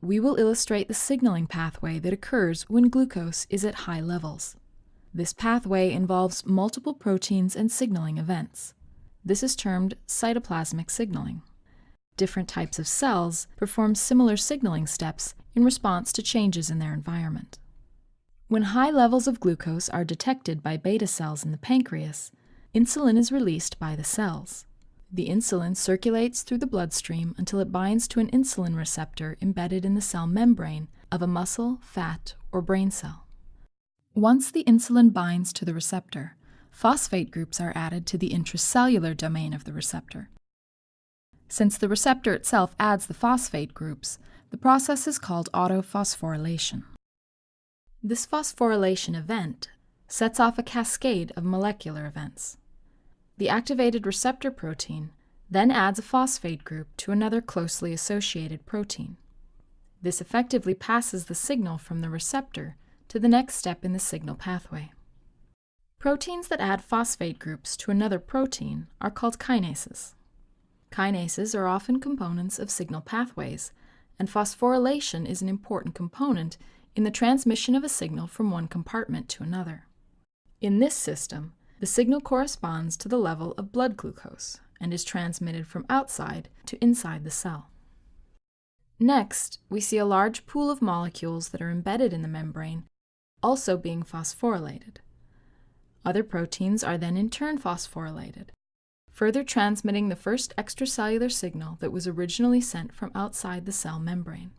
we will illustrate the signaling pathway that occurs when glucose is at high levels. This pathway involves multiple proteins and signaling events. This is termed cytoplasmic signaling. Different types of cells perform similar signaling steps in response to changes in their environment. When high levels of glucose are detected by beta cells in the pancreas, insulin is released by the cells. The insulin circulates through the bloodstream until it binds to an insulin receptor embedded in the cell membrane of a muscle, fat, or brain cell. Once the insulin binds to the receptor, phosphate groups are added to the intracellular domain of the receptor. Since the receptor itself adds the phosphate groups, the process is called autophosphorylation. This phosphorylation event sets off a cascade of molecular events. The activated receptor protein then adds a phosphate group to another closely associated protein. This effectively passes the signal from the receptor to the next step in the signal pathway. Proteins that add phosphate groups to another protein are called kinases. Kinases are often components of signal pathways, and phosphorylation is an important component in the transmission of a signal from one compartment to another. In this system, the signal corresponds to the level of blood glucose and is transmitted from outside to inside the cell. Next, we see a large pool of molecules that are embedded in the membrane also being phosphorylated. Other proteins are then in turn phosphorylated, further transmitting the first extracellular signal that was originally sent from outside the cell membrane.